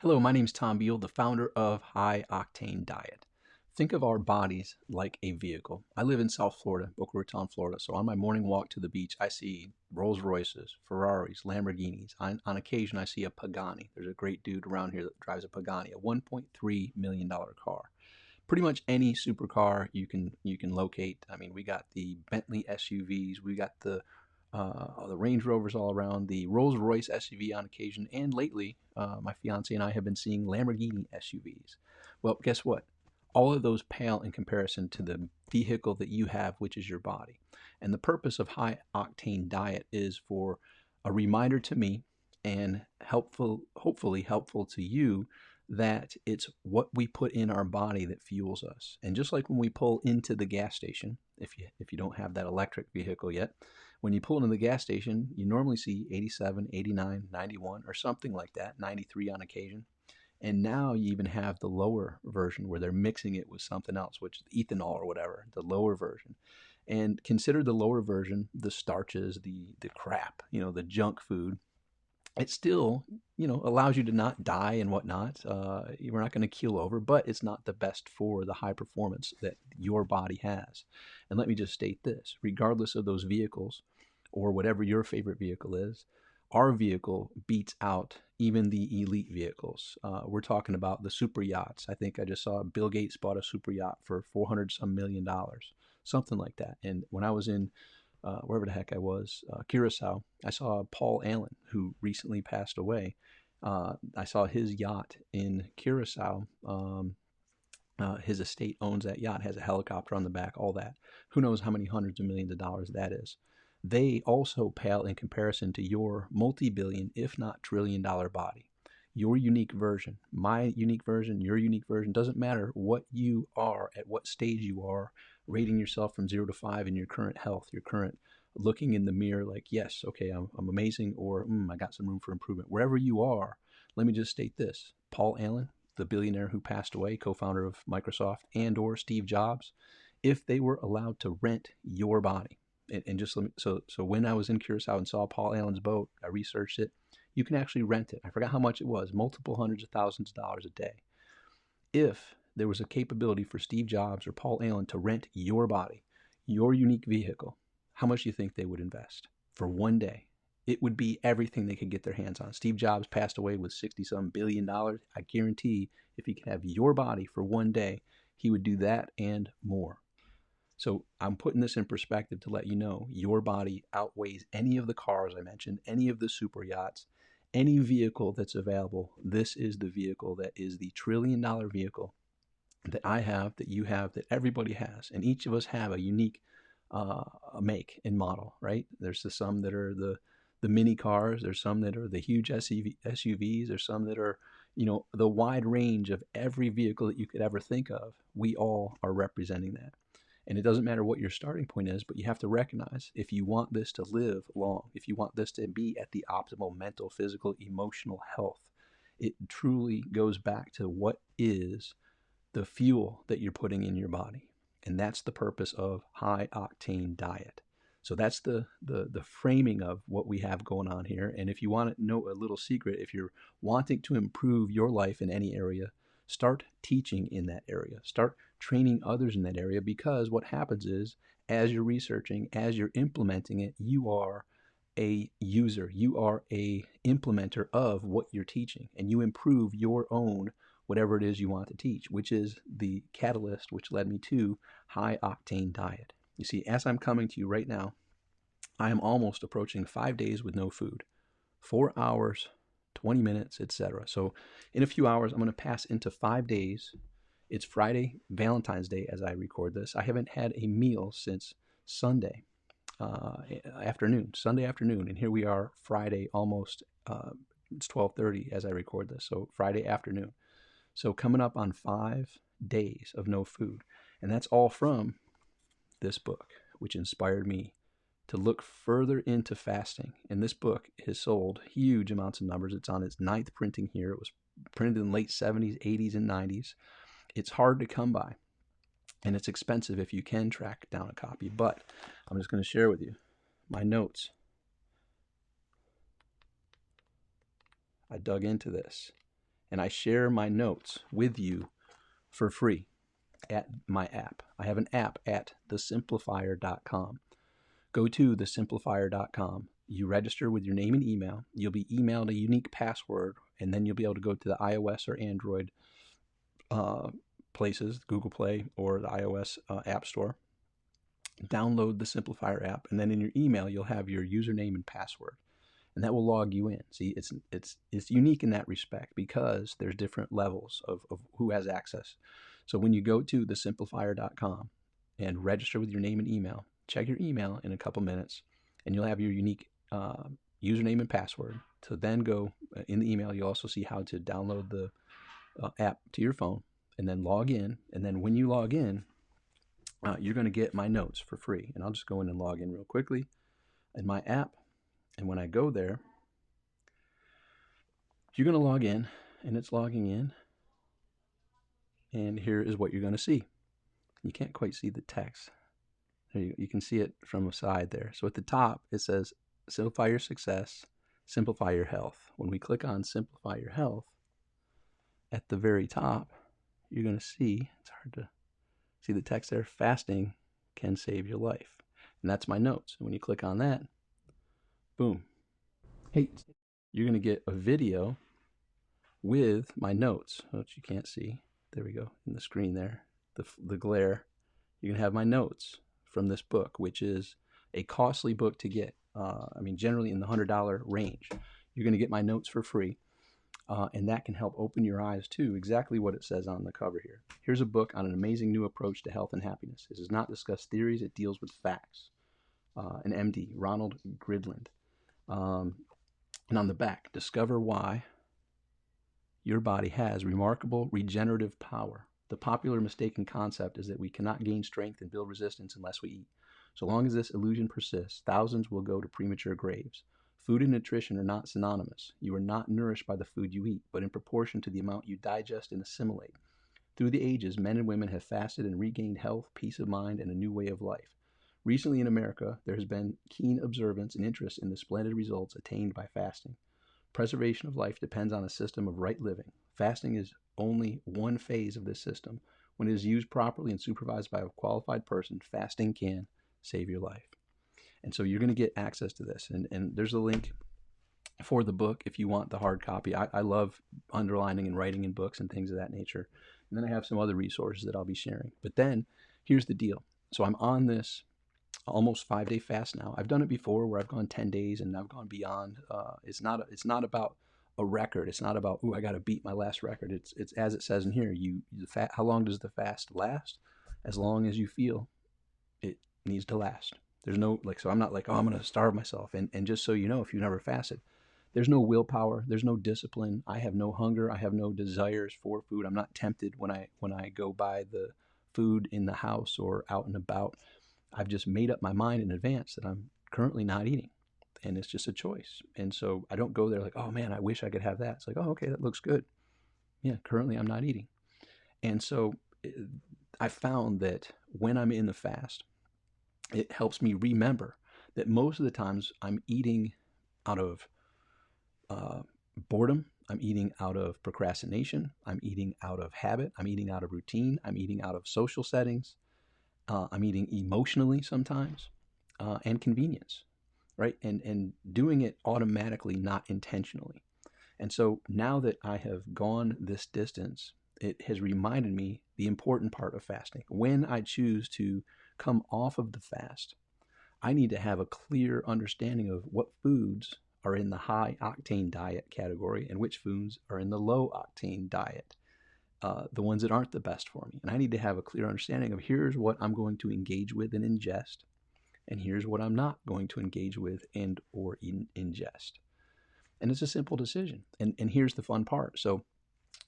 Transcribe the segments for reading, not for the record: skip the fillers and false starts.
Hello, my name is Tom Beal, the founder of High Octane Diet. Think of our bodies like a vehicle. I live in South Florida, Boca Raton, Florida. So on my morning walk to the beach, I see Rolls Royces, Ferraris, Lamborghinis. On occasion, I see a Pagani. There's a great dude around here that drives a Pagani, a $1.3 million car. Pretty much any supercar you can locate. I mean, we got the Bentley SUVs, we got the Range Rovers all around, the Rolls Royce SUV on occasion, and lately, my fiance and I have been seeing Lamborghini SUVs. Well, guess what? All of those pale in comparison to the vehicle that you have, which is your body. And the purpose of high octane diet is for a reminder to me and hopefully helpful to you that it's what we put in our body that fuels us. And just like when we pull into the gas station, if you don't have that electric vehicle yet, when you pull into the gas station, you normally see 87, 89, 91, or something like that, 93 on occasion. And now you even have the lower version where they're mixing it with something else, which is ethanol or whatever, the lower version. And consider the lower version, the starches, the crap, the junk food. It still, allows you to not die and whatnot. We're not going to keel over, but it's not the best for the high performance that your body has. And let me just state this, regardless of those vehicles or whatever your favorite vehicle is, our vehicle beats out even the elite vehicles. We're talking about the super yachts. I think I just saw Bill Gates bought a super yacht for 400 some million dollars, something like that. And when I was in wherever the heck I was, Curacao, I saw Paul Allen, who recently passed away. I saw his yacht in Curacao. His estate owns that yacht, has a helicopter on the back, all that. Who knows how many hundreds of millions of dollars that is. They also pale in comparison to your multi-billion, if not trillion-dollar body. Your unique version, my unique version, your unique version, doesn't matter what you are, at what stage you are, rating yourself from 0 to 5 in your current health, your current looking in the mirror like, yes, okay, I'm amazing, or I got some room for improvement. Wherever you are, let me just state this. Paul Allen, the billionaire who passed away, co-founder of Microsoft, and or Steve Jobs, if they were allowed to rent your body, and just let me, so when I was in Curacao and saw Paul Allen's boat, I researched it. You can actually rent it. I forgot how much it was, multiple hundreds of thousands of dollars a day. If there was a capability for Steve Jobs or Paul Allen to rent your body, your unique vehicle, how much do you think they would invest for one day? It would be everything they could get their hands on. Steve Jobs passed away with 60-some billion dollars. I guarantee if he could have your body for one day, he would do that and more. So I'm putting this in perspective to let you know your body outweighs any of the cars I mentioned, any of the super yachts, any vehicle that's available. This is the vehicle that is the trillion-dollar vehicle that I have, that you have, that everybody has. And each of us have a unique make and model, right? There's some that are the mini cars. There's some that are the huge SUVs. There's some that are, the wide range of every vehicle that you could ever think of. We all are representing that. And it doesn't matter what your starting point is, but you have to recognize if you want this to live long, if you want this to be at the optimal mental, physical, emotional health, it truly goes back to what is the fuel that you're putting in your body. And that's the purpose of high octane diet. So that's the framing of what we have going on here. And if you want to know a little secret, if you're wanting to improve your life in any area, start teaching in that area. Start training others in that area, because what happens is, as you're researching, as you're implementing it, you are a user, you are a implementer of what you're teaching, and you improve your own whatever it is you want to teach, which is the catalyst which led me to high octane diet. You see, as I'm coming to you right now, I am almost approaching 5 days with no food, 4 hours, 20 minutes, etc. So in a few hours, I'm going to pass into 5 days. It's Friday, Valentine's Day, as I record this. I haven't had a meal since Sunday Sunday afternoon, and here we are Friday, almost, it's 12:30 as I record this, so Friday afternoon. So coming up on 5 days of no food, and that's all from this book, which inspired me to look further into fasting. And this book has sold huge amounts of numbers. It's on its ninth printing here. It was printed in the late 70s, 80s, and 90s. It's hard to come by, and it's expensive if you can track down a copy. But I'm just going to share with you my notes. I dug into this, and I share my notes with you for free at my app. I have an app at thesimplifier.com. Go to thesimplifier.com. You register with your name and email. You'll be emailed a unique password, and then you'll be able to go to the iOS or Android places, Google Play or the iOS App Store. Download the Simplifier app, and then in your email you'll have your username and password, and that will log you in. See, it's unique in that respect because there's different levels of who has access. So when you go to thesimplifier.com and register with your name and email, check your email in a couple minutes, and you'll have your unique username and password. So then go in the email. You'll also see how to download the app to your phone and then log in. And then when you log in, you're going to get my notes for free. And I'll just go in and log in real quickly in my app. And when I go there, you're going to log in, and it's logging in. And here is what you're going to see. You can't quite see the text. There you can see it from the side there. So at the top, it says, simplify your success, simplify your health. When we click on simplify your health, at the very top, you're going to see, it's hard to see the text there, fasting can save your life. And that's my notes. And when you click on that, boom. Hey, you're going to get a video with my notes, which you can't see. There we go, in the screen there, the glare. You're going to have my notes from this book, which is a costly book to get. Generally in the $100 range. You're going to get my notes for free, and that can help open your eyes to exactly what it says on the cover here. Here's a book on an amazing new approach to health and happiness. It does not discuss theories, it deals with facts. An MD, Ronald Gridland. And on the back, discover why your body has remarkable regenerative power. The popular mistaken concept is that we cannot gain strength and build resistance unless we eat. So long as this illusion persists, thousands will go to premature graves. Food and nutrition are not synonymous. You are not nourished by the food you eat, but in proportion to the amount you digest and assimilate. Through the ages, men and women have fasted and regained health, peace of mind, and a new way of life. Recently in America, there has been keen observance and interest in the splendid results attained by fasting. Preservation of life depends on a system of right living. Fasting is only one phase of this system. When it is used properly and supervised by a qualified person, fasting can save your life. And so you're going to get access to this. And there's a link for the book if you want the hard copy. I love underlining and writing in books and things of that nature. And then I have some other resources that I'll be sharing. But then here's the deal. So I'm on this almost 5-day fast now. I've done it before where I've gone 10 days and I've gone beyond. It's not about a record. It's not about, I got to beat my last record. It's as it says in here. How long does the fast last? As long as you feel it needs to last. There's no, so I'm not like, I'm going to starve myself. And just so you know, if you've never fasted, there's no willpower. There's no discipline. I have no hunger. I have no desires for food. I'm not tempted when I go buy the food in the house or out and about. I've just made up my mind in advance that I'm currently not eating, and it's just a choice. And so I don't go there like, oh man, I wish I could have that. It's like, oh, okay, that looks good. Yeah, currently I'm not eating. And so I found that when I'm in the fast, it helps me remember that most of the times I'm eating out of boredom. I'm eating out of procrastination. I'm eating out of habit. I'm eating out of routine. I'm eating out of social settings. I'm eating emotionally sometimes, and convenience, right? And doing it automatically, not intentionally. And so now that I have gone this distance, it has reminded me the important part of fasting. When I choose to come off of the fast, I need to have a clear understanding of what foods are in the high octane diet category and which foods are in the low octane diet. The ones that aren't the best for me. And I need to have a clear understanding of here's what I'm going to engage with and ingest, and here's what I'm not going to engage with and or ingest. And it's a simple decision. And here's the fun part. So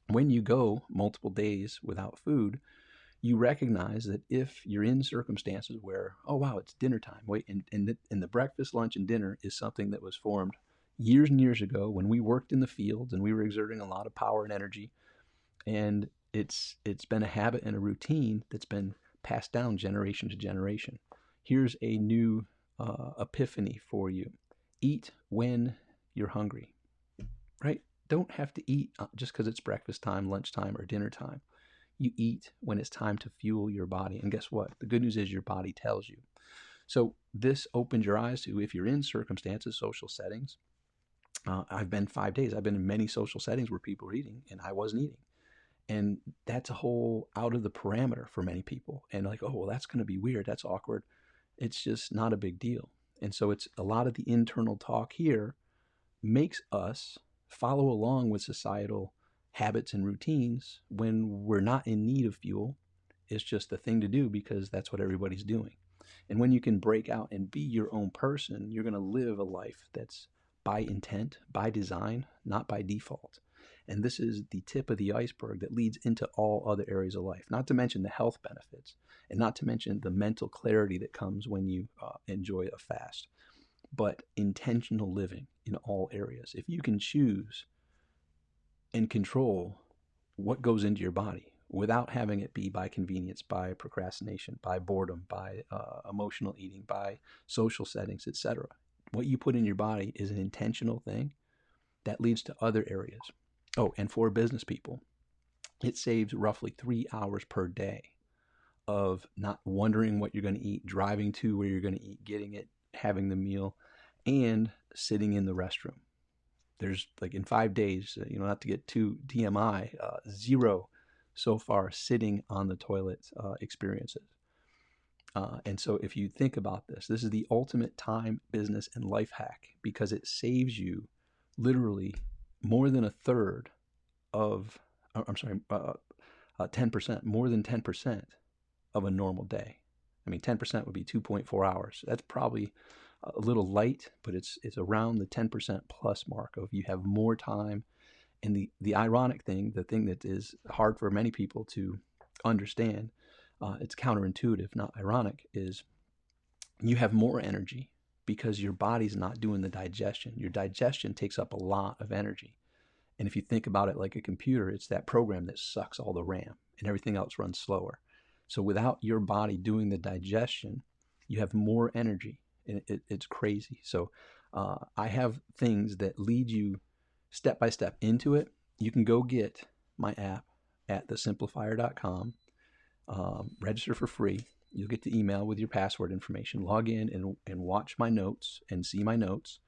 when you go multiple days without food, you recognize that if you're in circumstances where, oh wow, it's dinner time. Wait, and the breakfast, lunch, and dinner is something that was formed years and years ago when we worked in the fields and we were exerting a lot of power and energy. And it's been a habit and a routine that's been passed down generation to generation. Here's a new epiphany for you. Eat when you're hungry, right? don't have to eat just because it's breakfast time, lunchtime, or dinner time. You eat when it's time to fuel your body. And guess what? The good news is your body tells you. So this opens your eyes to, if you're in circumstances, social settings. I've been 5 days. I've been in many social settings where people are eating and I wasn't eating. And that's a whole out of the parameter for many people. And like, oh, well, that's going to be weird. That's awkward. It's just not a big deal. And so it's a lot of the internal talk here makes us follow along with societal habits and routines when we're not in need of fuel. It's just the thing to do because that's what everybody's doing. And when you can break out and be your own person, you're going to live a life that's by intent, by design, not by default. And this is the tip of the iceberg that leads into all other areas of life, not to mention the health benefits, and not to mention the mental clarity that comes when you enjoy a fast, but intentional living in all areas. If you can choose and control what goes into your body without having it be by convenience, by procrastination, by boredom, by emotional eating, by social settings, etc. What you put in your body is an intentional thing that leads to other areas. Oh, and for business people, it saves roughly 3 hours per day of not wondering what you're going to eat, driving to where you're going to eat, getting it, having the meal, and sitting in the restroom. There's like in 5 days, not to get too TMI, 0 so far sitting on the toilet experiences. And so if you think about this, this is the ultimate time, business, and life hack because it saves you literally more than a third of, 10%, more than 10% of a normal day. I mean, 10% would be 2.4 hours. That's probably a little light, but it's around the 10% plus mark of you have more time. And the ironic thing, the thing that is hard for many people to understand, it's counterintuitive, not ironic, is you have more energy because your body's not doing the digestion. Your digestion takes up a lot of energy. And if you think about it like a computer, it's that program that sucks all the RAM and everything else runs slower. So without your body doing the digestion, you have more energy. And it's crazy. So I have things that lead you step by step into it. You can go get my app at thesimplifier.com, register for free. You'll get the email with your password information. Log in and watch my notes and see my notes.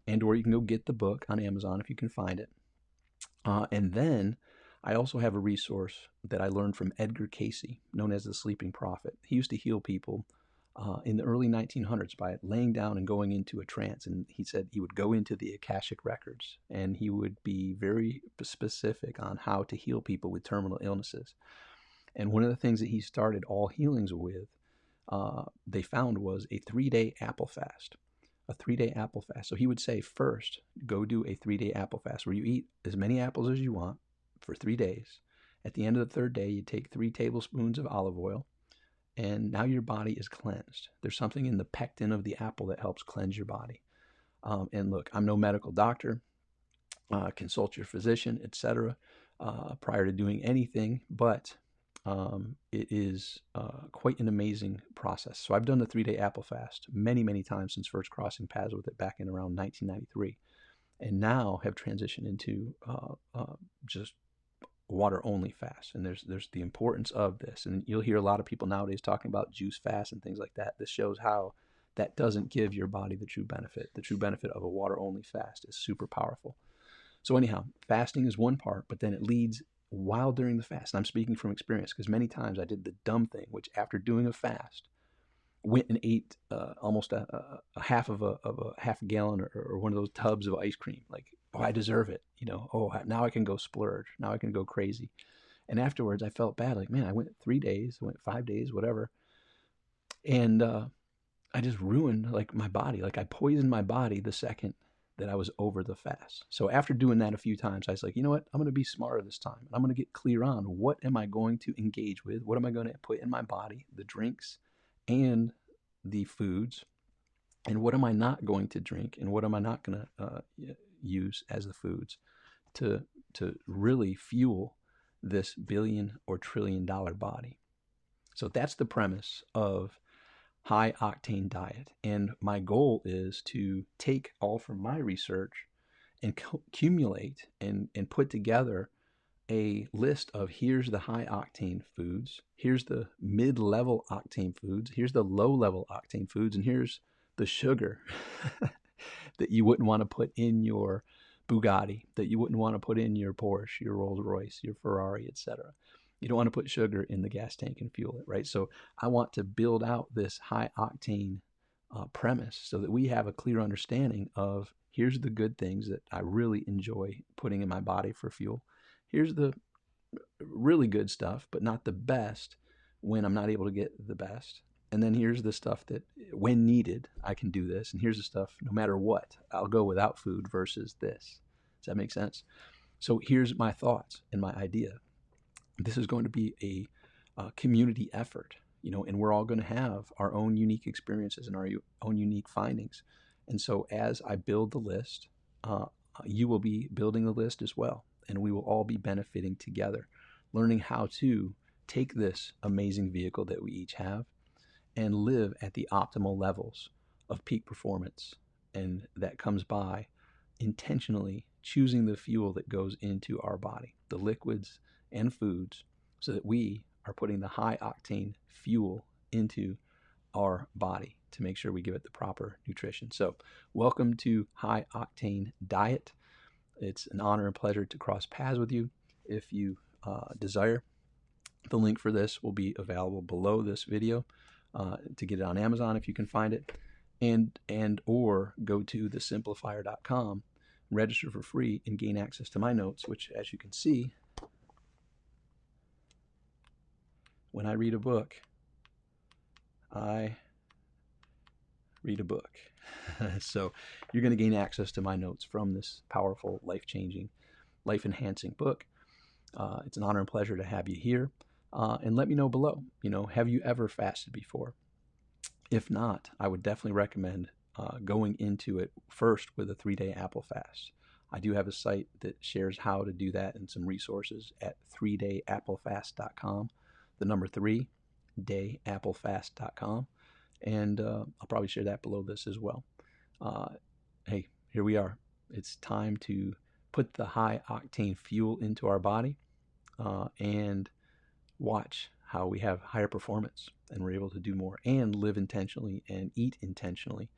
And or you can go get the book on Amazon if you can find it. And then I also have a resource that I learned from Edgar Cayce, known as the Sleeping Prophet. He used to heal people in the early 1900s by laying down and going into a trance. And he said he would go into the Akashic records and he would be very specific on how to heal people with terminal illnesses. And one of the things that he started all healings with, they found was a 3-day apple fast. A 3-day apple fast. So he would say, first, go do a 3-day apple fast where you eat as many apples as you want for 3 days. At the end of the 3rd day, you take 3 tablespoons of olive oil, and now your body is cleansed. There's something in the pectin of the apple that helps cleanse your body. And look, I'm no medical doctor. Consult your physician, etc. Prior to doing anything, but it is quite an amazing process. So I've done the 3-day apple fast many, many times since first crossing paths with it back in around 1993, and now have transitioned into just water only fast. And there's the importance of this, and you'll hear a lot of people nowadays talking about juice fast and things like that. This shows how that doesn't give your body the true benefit. The true benefit of a water only fast is super powerful. So anyhow, fasting is one part, but then it leads while during the fast. And I'm speaking from experience because many times I did the dumb thing, which after doing a fast, went and ate almost a half of a half a gallon or one of those tubs of ice cream. Like, oh, I deserve it. Oh, now I can go splurge. Now I can go crazy. And afterwards, I felt bad. Like, man, I went 3 days, I went 5 days, whatever. And I just ruined like my body. Like I poisoned my body the second that I was over the fast. So after doing that a few times, I was like, you know what? I'm going to be smarter this time. I'm going to get clear on what am I going to engage with? What am I going to put in my body? The drinks and the foods. And what am I not going to drink? And what am I not going to use as the foods to really fuel this billion or trillion dollar body? So that's the premise of high octane diet. And my goal is to take all from my research and accumulate and put together a list of here's the high octane foods, here's the mid-level octane foods, here's the low-level octane foods, and here's the sugar that you wouldn't want to put in your Bugatti, that you wouldn't want to put in your Porsche, your Rolls Royce, your Ferrari, etc. You don't want to put sugar in the gas tank and fuel it, right? So I want to build out this high octane premise so that we have a clear understanding of here's the good things that I really enjoy putting in my body for fuel. Here's the really good stuff, but not the best when I'm not able to get the best. And then here's the stuff that, when needed, I can do this. And here's the stuff, no matter what, I'll go without food versus this. Does that make sense? So here's my thoughts and my idea. This is going to be a community effort, and we're all going to have our own unique experiences and our own unique findings. And so as I build the list, you will be building the list as well. And we will all be benefiting together, learning how to take this amazing vehicle that we each have and live at the optimal levels of peak performance. And that comes by intentionally choosing the fuel that goes into our body, the liquids and foods, so that we are putting the high octane fuel into our body to make sure we give it the proper nutrition. So welcome to High Octane Diet. It's an honor and pleasure to cross paths with you. If you desire, the link for this will be available below this video to get it on Amazon if you can find it, and or go to thesimplifier.com, register for free, and gain access to my notes, which, as you can see, when I read a book, I read a book. So you're going to gain access to my notes from this powerful, life-changing, life-enhancing book. It's an honor and pleasure to have you here. And let me know below, have you ever fasted before? If not, I would definitely recommend going into it first with a 3-day apple fast. I do have a site that shares how to do that and some resources at 3dayapplefast.com, the number 3, dayapplefast.com. And I'll probably share that below this as well. Hey, here we are. It's time to put the high octane fuel into our body and watch how we have higher performance and we're able to do more and live intentionally and eat intentionally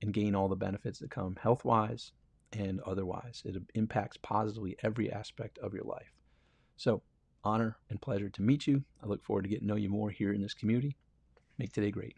and gain all the benefits that come health-wise and otherwise. It impacts positively every aspect of your life. So, honor and pleasure to meet you. I look forward to getting to know you more here in this community. Make today great.